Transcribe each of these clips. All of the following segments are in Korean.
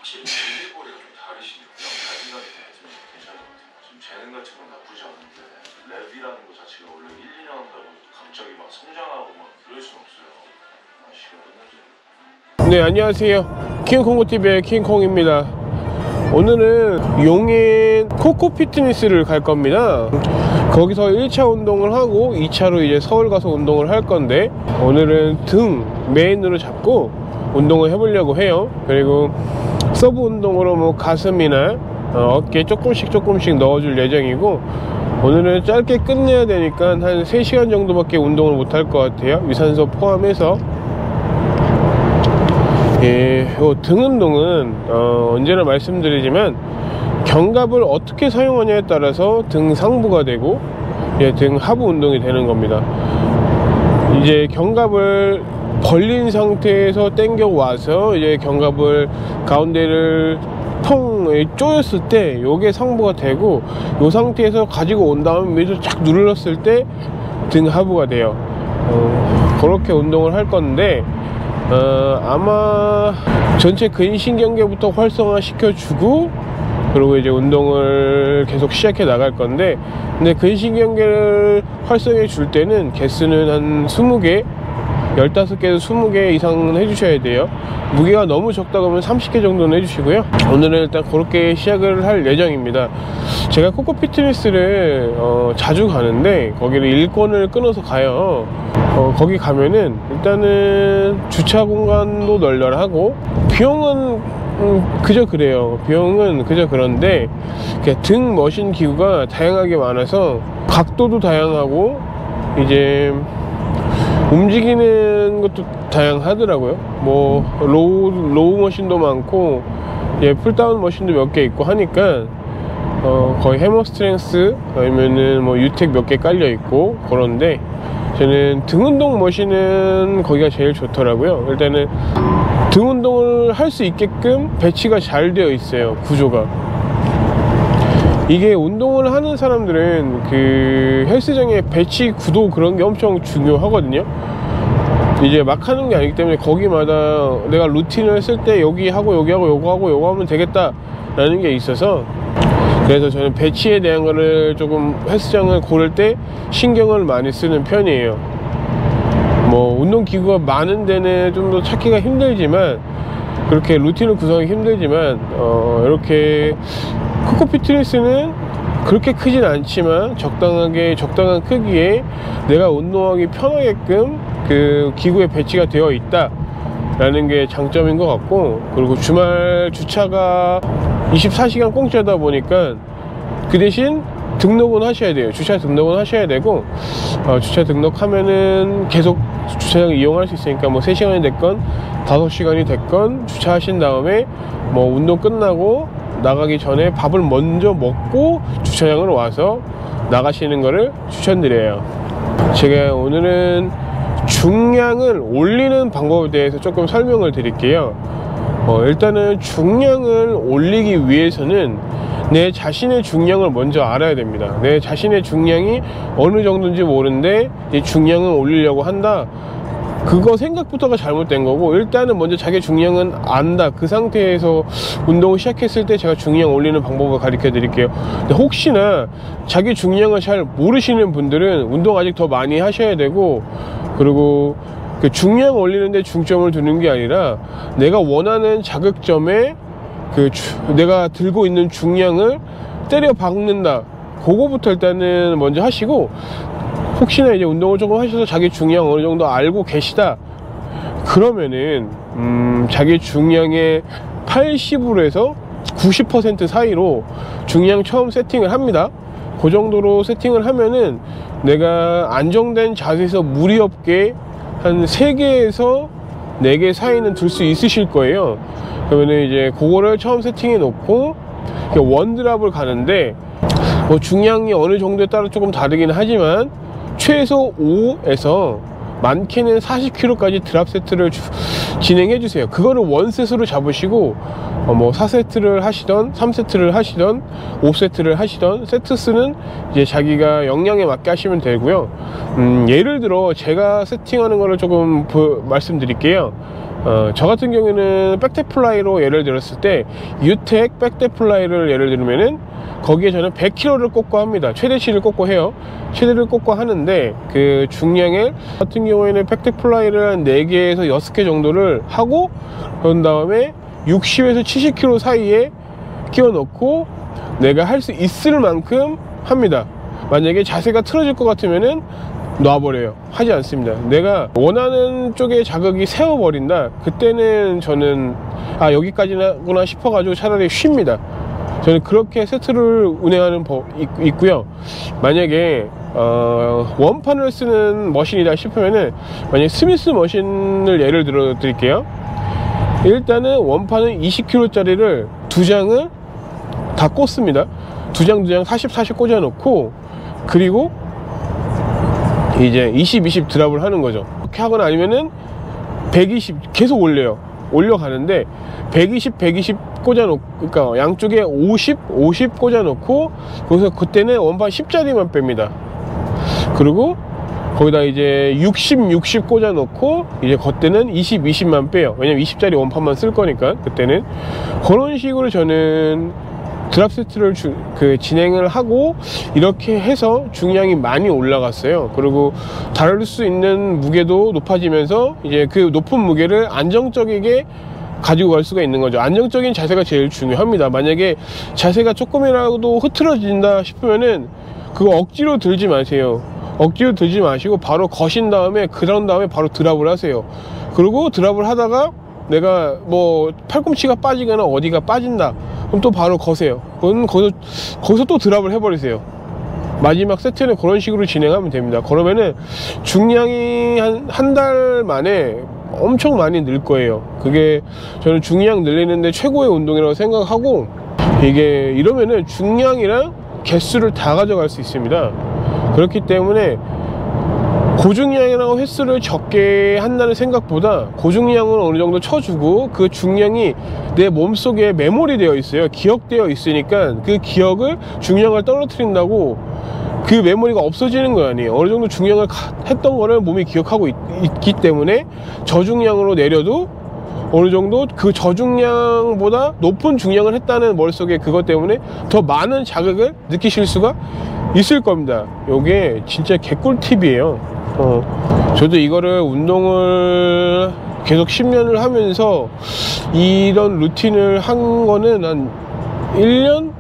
확실히 딜리버리가 좀 다르시네요. 그냥 자기감이 좀 괜찮은 것 같아요. 지금 재능 같은 건 나쁘지 않은데 랩이라는 것 자체가 원래 1, 2년 한다고 갑자기 막 성장하고 막 그럴 순 없어요. 아시거든요. 네, 안녕하세요. 킹콩고TV의 킹콩입니다. 오늘은 용인 코코 피트니스를 갈 겁니다. 거기서 1차 운동을 하고 2차로 이제 서울 가서 운동을 할 건데, 오늘은 등 메인으로 잡고 운동을 해보려고 해요. 그리고 서브 운동으로 뭐 가슴이나 어깨 조금씩 넣어줄 예정이고, 오늘은 짧게 끝내야 되니까 한 3시간 정도밖에 운동을 못 할 것 같아요. 유산소 포함해서. 예, 요 등 운동은 언제나 말씀드리지만 견갑을 어떻게 사용하냐에 따라서 등 상부가 되고 등 하부 운동이 되는 겁니다. 이제 견갑을 벌린 상태에서 당겨 와서 이제 견갑을 가운데를 통 조였을 때 요게 상부가 되고, 요 상태에서 가지고 온 다음에 위에서 쫙 눌렀을 때 등 하부가 돼요. 그렇게 운동을 할 건데, 아마 전체 근신경계부터 활성화 시켜주고, 그리고 이제 운동을 계속 시작해 나갈 건데, 근데 근신경계를 활성해 줄 때는 개수는 한 20개, 15개에서 20개 이상은 해주셔야 돼요. 무게가 너무 적다 그러면 30개 정도는 해주시고요. 오늘은 일단 그렇게 시작을 할 예정입니다. 제가 코코 피트니스를 자주 가는데, 거기를 일권을 끊어서 가요. 거기 가면은 일단은 주차 공간도 널널하고, 비용은 그저 그래요. 비용은 그저 그런데 등 머신 기구가 다양하게 많아서 각도도 다양하고, 이제 움직이는 것도 다양하더라고요. 뭐 로우 머신도 많고, 풀다운 머신도 몇 개 있고 하니까 거의 해머스트렝스 아니면은 뭐 유텍 몇 개 깔려 있고 그런데, 저는 등 운동 머신은 거기가 제일 좋더라고요. 일단은 등 운동을 할 수 있게끔 배치가 잘 되어 있어요. 구조가. 이게 운동을 하는 사람들은 그 헬스장의 배치 구도 그런 게 엄청 중요하거든요. 이제 막 하는 게 아니기 때문에 거기마다 내가 루틴을 쓸 때 여기 하고 여기 하고 요거 하고 요거 하면 되겠다 라는 게 있어서, 그래서 저는 배치에 대한 거를 조금 헬스장을 고를 때 신경을 많이 쓰는 편이에요. 뭐 운동기구가 많은 데는 좀 더 찾기가 힘들지만, 그렇게 루틴을 구성하기 힘들지만, 이렇게 코코 피트니스는 그렇게 크진 않지만 적당한 크기에 내가 운동하기 편하게끔 그 기구에 배치가 되어 있다 라는 게 장점인 것 같고, 그리고 주말 주차가 24시간 공짜다 보니까 그 대신 등록은 하셔야 돼요. 주차 등록은 하셔야 되고, 주차 등록하면은 계속 주차장 이용할 수 있으니까, 뭐 3시간이 됐건 5시간이 됐건 주차하신 다음에 뭐 운동 끝나고 나가기 전에 밥을 먼저 먹고 주차장으로 와서 나가시는 거를 추천드려요. 제가 오늘은 중량을 올리는 방법에 대해서 조금 설명을 드릴게요. 일단은 중량을 올리기 위해서는 내 자신의 중량을 먼저 알아야 됩니다. 내 자신의 중량이 어느 정도인지 모르는데 이 중량을 올리려고 한다, 그거 생각부터가 잘못된 거고, 일단은 먼저 자기 중량은 안다. 그 상태에서 운동을 시작했을 때 제가 중량 올리는 방법을 가르쳐 드릴게요. 근데 혹시나 자기 중량을 잘 모르시는 분들은 운동 아직 더 많이 하셔야 되고, 그리고 그 중량 올리는데 중점을 두는 게 아니라 내가 원하는 자극점에 내가 들고 있는 중량을 때려 박는다, 그거부터 일단은 먼저 하시고, 혹시나 이제 운동을 조금 하셔서 자기 중량 어느 정도 알고 계시다 그러면은 자기 중량의 80으로 해서 90% 사이로 중량 처음 세팅을 합니다. 그 정도로 세팅을 하면은 내가 안정된 자세에서 무리 없게 한 3개에서 4개 사이는 둘 수 있으실 거예요. 그러면은 이제 그거를 처음 세팅해 놓고 원드랍을 가는데, 뭐 중량이 어느 정도에 따라 조금 다르긴 하지만 최소 5에서 많게는 40kg까지 드랍 세트를 진행해 주세요. 그거를 원셋으로 잡으시고, 뭐 4세트를 하시던 3세트를 하시던 5세트를 하시던 세트 수는 이제 자기가 역량에 맞게 하시면 되고요. 예를 들어 제가 세팅하는 거를 조금 말씀드릴게요. 저 같은 경우에는 백대플라이로 예를 들었을 때 유텍 백대플라이를 예를 들면은 거기에 저는 100kg를 꽂고 합니다. 최대치를 꽂고 해요. 최대를 꽂고 하는데 그 중량을 같은 경우에는 백대플라이를 한 4개에서 6개 정도를 하고 그런 다음에 60에서 70kg 사이에 끼워 넣고 내가 할 수 있을 만큼 합니다. 만약에 자세가 틀어질 것 같으면은 놔버려요. 하지 않습니다. 내가 원하는 쪽에 자극이 세워버린다, 그때는 저는 여기까지구나 싶어가지고 차라리 쉽니다. 저는 그렇게 세트를 운행하는 법 있고요. 만약에 원판을 쓰는 머신이다 싶으면은, 만약에 스미스 머신을 예를 들어 드릴게요. 일단은 원판은 20kg 짜리를 2장을 다 꽂습니다. 2장 40 꽂아 놓고, 그리고 이제 20 드랍을 하는 거죠. 그렇게 하거나 아니면은 120 계속 올려가는데 120 꽂아 놓고, 그러니까 양쪽에 50 꽂아 놓고, 거기서 그때는 원판 10짜리만 뺍니다. 그리고 거기다 이제 60 꽂아 놓고, 이제 그때는 20만 빼요. 왜냐면 20짜리 원판만 쓸 거니까. 그때는 그런 식으로 저는 드랍 세트를 진행을 하고, 이렇게 해서 중량이 많이 올라갔어요. 그리고 다룰 수 있는 무게도 높아지면서 이제 그 높은 무게를 안정적이게 가지고 갈 수가 있는 거죠. 안정적인 자세가 제일 중요합니다. 만약에 자세가 조금이라도 흐트러진다 싶으면은 그거 억지로 들지 마세요. 억지로 들지 마시고 바로 거신 다음에, 그런 다음에 바로 드랍을 하세요. 그리고 드랍을 하다가 내가 뭐 팔꿈치가 빠지거나 어디가 빠진다, 그럼 또 바로 거세요. 그건 거기서 또 드랍을 해버리세요. 마지막 세트는 그런 식으로 진행하면 됩니다. 그러면은 중량이 한 달 만에 엄청 많이 늘 거예요. 그게 저는 중량 늘리는데 최고의 운동이라고 생각하고, 이게 이러면은 중량이랑 개수를 다 가져갈 수 있습니다. 그렇기 때문에 고중량이라고 횟수를 적게 한다는 생각보다 고중량을 어느 정도 쳐주고, 그 중량이 내 몸속에 메모리 되어 있어요. 기억되어 있으니까 그 기억을, 중량을 떨어뜨린다고 그 메모리가 없어지는 거 아니에요. 어느 정도 중량을 했던 거를 몸이 기억하고 있기 때문에 저중량으로 내려도 어느 정도 그 저중량보다 높은 중량을 했다는 머릿속에 그것 때문에 더 많은 자극을 느끼실 수가 있을 겁니다. 요게 진짜 개꿀 팁이에요. 저도 이거를 운동을 계속 10년을 하면서 이런 루틴을 한 거는 한 1년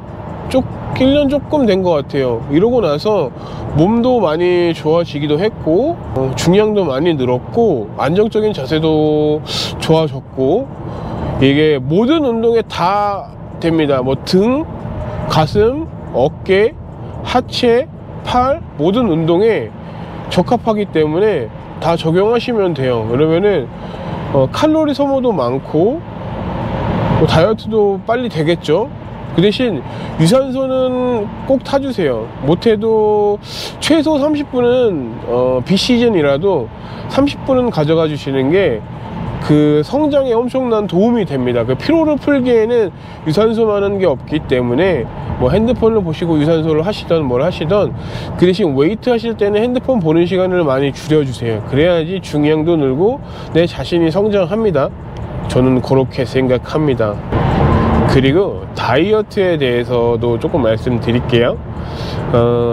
조금 된 것 같아요. 이러고 나서 몸도 많이 좋아지기도 했고, 중량도 많이 늘었고, 안정적인 자세도 좋아졌고, 이게 모든 운동에 다 됩니다. 뭐 등, 가슴, 어깨, 하체, 팔, 모든 운동에 적합하기 때문에 다 적용하시면 돼요. 그러면은 칼로리 소모도 많고, 다이어트도 빨리 되겠죠. 그 대신 유산소는 꼭 타주세요. 못해도 최소 30분은 비시즌이라도 30분은 가져가 주시는 게 그 성장에 엄청난 도움이 됩니다. 그 피로를 풀기에는 유산소만 한 게 없기 때문에 뭐 핸드폰을 보시고 유산소를 하시던 뭘 하시던, 그 대신 웨이트 하실 때는 핸드폰 보는 시간을 많이 줄여주세요. 그래야지 중량도 늘고 내 자신이 성장합니다. 저는 그렇게 생각합니다. 그리고 다이어트에 대해서도 조금 말씀드릴게요.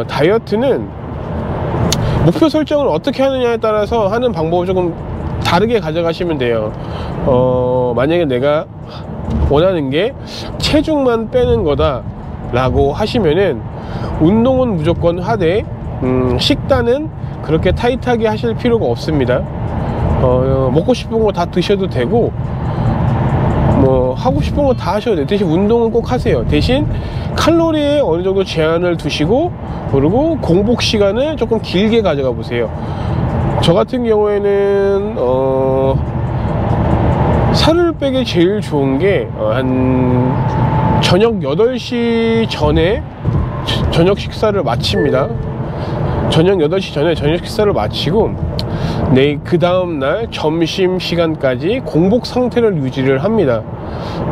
다이어트는 목표 설정을 어떻게 하느냐에 따라서 하는 방법을 조금 다르게 가져가시면 돼요. 만약에 내가 원하는 게 체중만 빼는 거다 라고 하시면은 운동은 무조건 하되 식단은 그렇게 타이트하게 하실 필요가 없습니다. 먹고 싶은 거 다 드셔도 되고, 뭐 하고 싶은 거 다 하셔도 돼요. 대신 운동은 꼭 하세요. 대신 칼로리에 어느 정도 제한을 두시고, 그리고 공복 시간을 조금 길게 가져가 보세요. 저 같은 경우에는 살을 빼기 제일 좋은 게 한 저녁 8시 전에 저녁 식사를 마칩니다. 저녁 8시 전에 저녁 식사를 마치고, 그 다음날 점심시간까지 공복 상태를 유지를 합니다.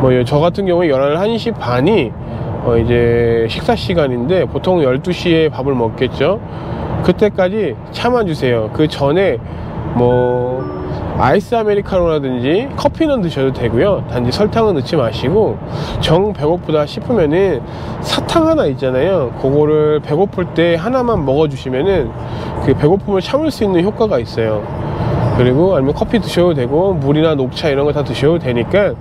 뭐 저 같은 경우에 11시 반이 이제 식사 시간인데, 보통 12시에 밥을 먹겠죠. 그때까지 참아주세요. 그 전에 뭐 아이스 아메리카노라든지 커피는 드셔도 되고요. 단지 설탕은 넣지 마시고, 정 배고프다 싶으면은 사탕 하나 있잖아요. 그거를 배고플 때 하나만 먹어주시면은 그 배고픔을 참을 수 있는 효과가 있어요. 그리고 아니면 커피 드셔도 되고 물이나 녹차 이런 거 다 드셔도 되니까,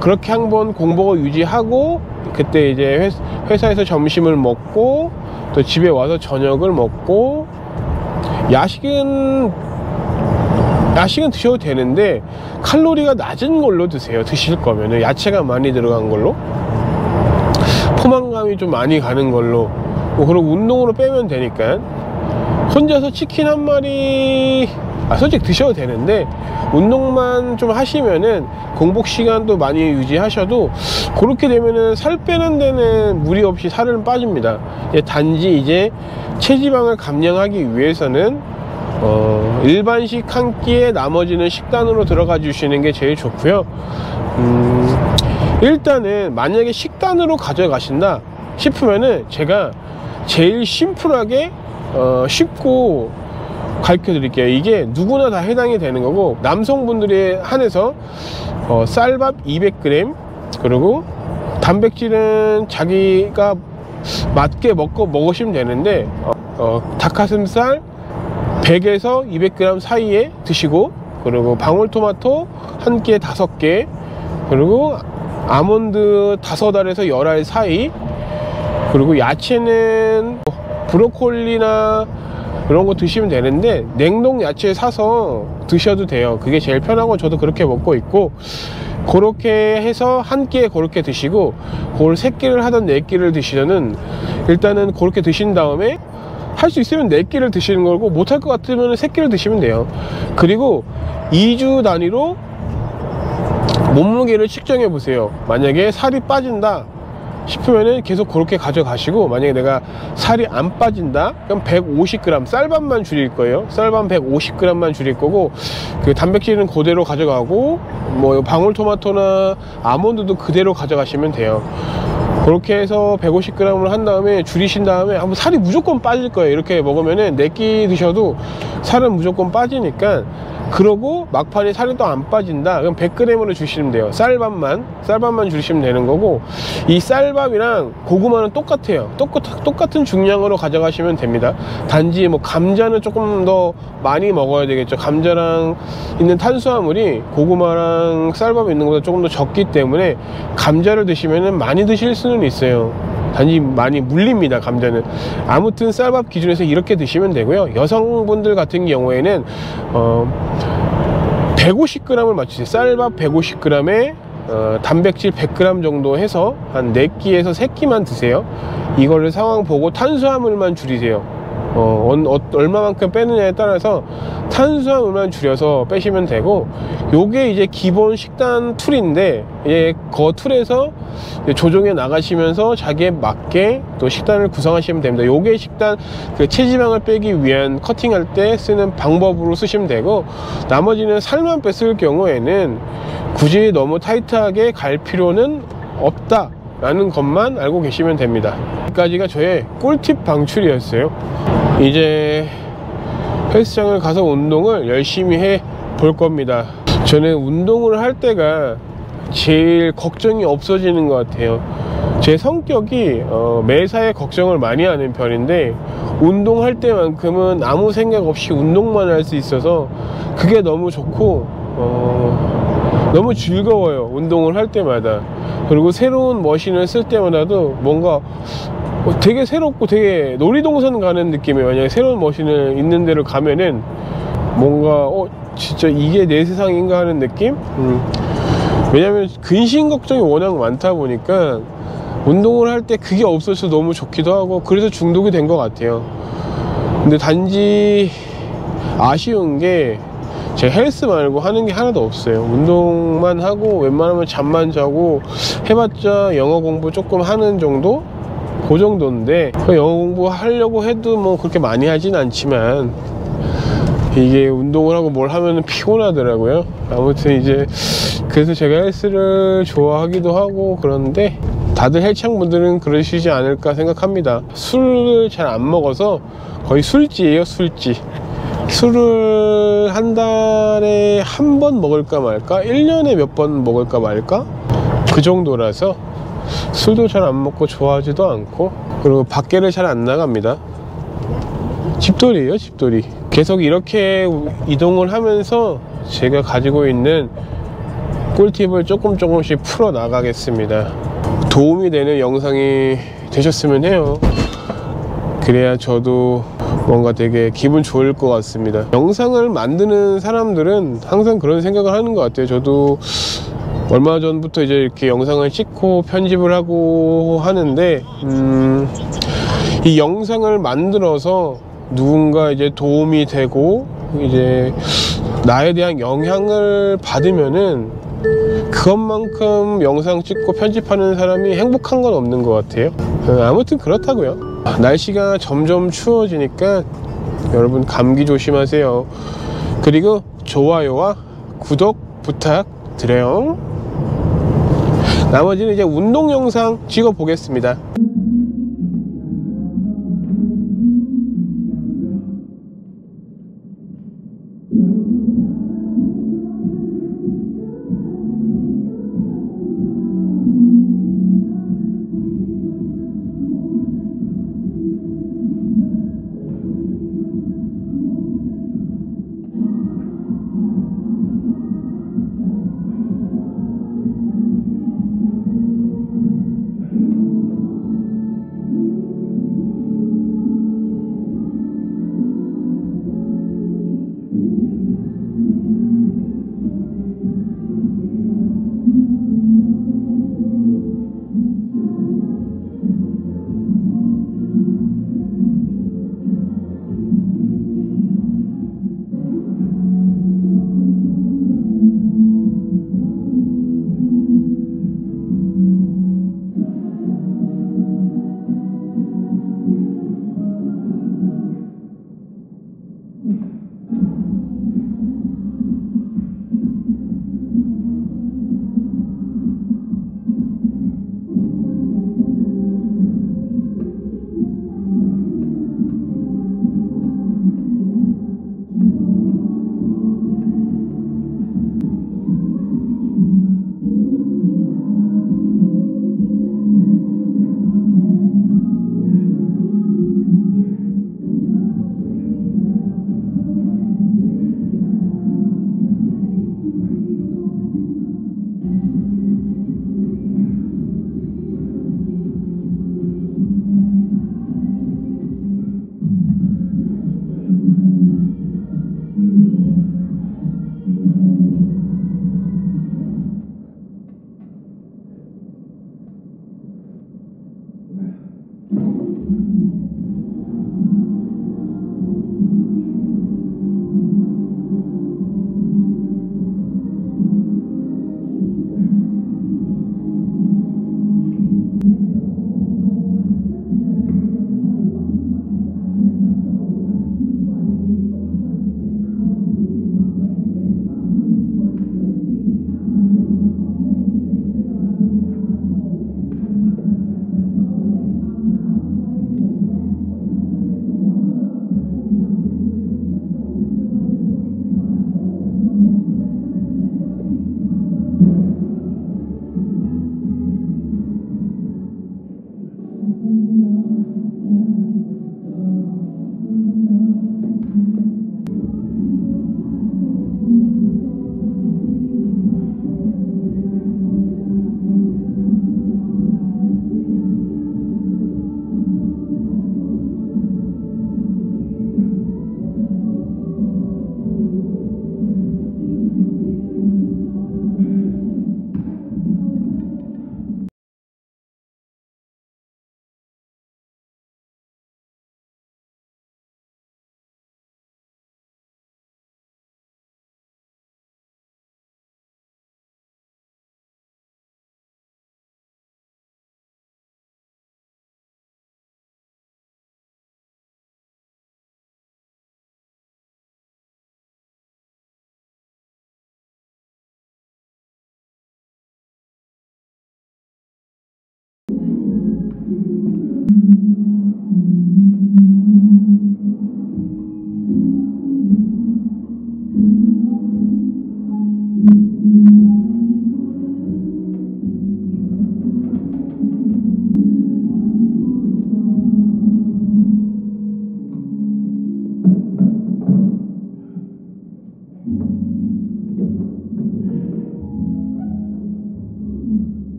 그렇게 한번 공복을 유지하고 그때 이제 회사에서 점심을 먹고 또 집에 와서 저녁을 먹고, 야식은 드셔도 되는데 칼로리가 낮은 걸로 드세요. 드실 거면은 야채가 많이 들어간 걸로, 포만감이 좀 많이 가는 걸로. 그리고 운동으로 빼면 되니까 혼자서 치킨 한 마리 솔직히 드셔도 되는데, 운동만 좀 하시면은 공복 시간도 많이 유지하셔도 그렇게 되면은 살 빼는 데는 무리 없이 살은 빠집니다. 단지 이제 체지방을 감량하기 위해서는 일반식 한 끼에 나머지는 식단으로 들어가 주시는 게 제일 좋고요. 일단은 만약에 식단으로 가져가신다 싶으면은 제가 제일 심플하게 쉽고 가르쳐 드릴게요. 이게 누구나 다 해당이 되는 거고, 남성분들에 한해서 쌀밥 200g, 그리고 단백질은 자기가 맞게 먹으시면 되는데, 닭가슴살 100에서 200g 사이에 드시고, 그리고 방울토마토 한 끼에 5개, 그리고 아몬드 5알에서 10알 사이, 그리고 야채는 브로콜리나 이런 거 드시면 되는데 냉동 야채 사서 드셔도 돼요. 그게 제일 편하고 저도 그렇게 먹고 있고, 그렇게 해서 한 끼에 그렇게 드시고, 그걸 3끼를 하던 4끼를 드시면은, 일단은 그렇게 드신 다음에 할 수 있으면 4끼를 드시는 거고, 못할 것 같으면 3끼를 드시면 돼요. 그리고 2주 단위로 몸무게를 측정해 보세요. 만약에 살이 빠진다 싶으면은 계속 그렇게 가져가시고, 만약에 내가 살이 안 빠진다 그럼 150g 쌀밥만 줄일 거예요. 쌀밥 150g만 줄일 거고, 그 단백질은 그대로 가져가고, 뭐 방울토마토나 아몬드도 그대로 가져가시면 돼요. 그렇게 해서 150g을 한 다음에 줄이신 다음에 한번 살이 무조건 빠질 거예요. 이렇게 먹으면은 4끼 드셔도 살은 무조건 빠지니까. 그러고 막판에 살이 또 안 빠진다 그럼 100g으로 주시면 돼요. 쌀밥만 주시면 되는 거고, 이 쌀밥이랑 고구마는 똑같아요. 똑같은 중량으로 가져가시면 됩니다. 단지 뭐 감자는 조금 더 많이 먹어야 되겠죠. 감자랑 있는 탄수화물이 고구마랑 쌀밥에 있는 것보다 조금 더 적기 때문에 감자를 드시면은 많이 드실 수는 있어요. 단지 많이 물립니다, 감자는. 아무튼 쌀밥 기준에서 이렇게 드시면 되고요. 여성분들 같은 경우에는 150g을 맞추세요. 쌀밥 150g에 단백질 100g 정도 해서 한 4끼에서 3끼만 드세요. 이거를 상황 보고 탄수화물만 줄이세요. 얼마만큼 빼느냐에 따라서 탄수화물만 줄여서 빼시면 되고, 요게 이제 기본 식단 툴인데, 이제 그 툴에서 조정해 나가시면서 자기에 맞게 또 식단을 구성하시면 됩니다. 요게 식단, 그 체지방을 빼기 위한 커팅할 때 쓰는 방법으로 쓰시면 되고, 나머지는 살만 뺐을 경우에는 굳이 너무 타이트하게 갈 필요는 없다 라는 것만 알고 계시면 됩니다. 여기까지가 저의 꿀팁 방출이었어요. 이제 헬스장을 가서 운동을 열심히 해 볼 겁니다. 저는 운동을 할 때가 제일 걱정이 없어지는 것 같아요. 제 성격이 매사에 걱정을 많이 하는 편인데, 운동할 때만큼은 아무 생각 없이 운동만 할 수 있어서 그게 너무 좋고 너무 즐거워요. 운동을 할 때마다. 그리고 새로운 머신을 쓸 때마다도 뭔가 되게 새롭고 되게 놀이동산 가는 느낌이에요. 만약에 새로운 머신을 있는 데를 가면은 뭔가 진짜 이게 내 세상인가 하는 느낌? 왜냐면 근심 걱정이 워낙 많다 보니까 운동을 할 때 그게 없어서 너무 좋기도 하고, 그래서 중독이 된 것 같아요. 근데 단지 아쉬운 게 제가 헬스 말고 하는 게 하나도 없어요. 운동만 하고 웬만하면 잠만 자고 해봤자 영어 공부 조금 하는 정도? 그 정도인데, 영어 공부 하려고 해도 뭐 그렇게 많이 하진 않지만 이게 운동을 하고 뭘 하면 피곤하더라고요. 아무튼 이제 그래서 제가 헬스를 좋아하기도 하고 그런데, 다들 헬창분들은 그러시지 않을까 생각합니다. 술을 잘 안 먹어서 거의 술지예요, 술지. 술을 한 달에 한 번 먹을까 말까, 1년에 몇 번 먹을까 말까, 그 정도라서 술도 잘 안 먹고 좋아하지도 않고, 그리고 밖에를 잘 안 나갑니다. 집돌이에요, 집돌이. 계속 이렇게 이동을 하면서 제가 가지고 있는 꿀팁을 조금씩 풀어 나가겠습니다. 도움이 되는 영상이 되셨으면 해요. 그래야 저도 뭔가 되게 기분 좋을 것 같습니다. 영상을 만드는 사람들은 항상 그런 생각을 하는 것 같아요. 저도 얼마 전부터 이제 이렇게 영상을 찍고 편집을 하고 하는데, 이 영상을 만들어서 누군가 이제 도움이 되고 이제 나에 대한 영향을 받으면은 그것만큼 영상 찍고 편집하는 사람이 행복한 건 없는 것 같아요. 아무튼 그렇다고요. 날씨가 점점 추워지니까 여러분 감기 조심하세요. 그리고 좋아요와 구독 부탁드려요. 나머지는 이제 운동 영상 찍어 보겠습니다.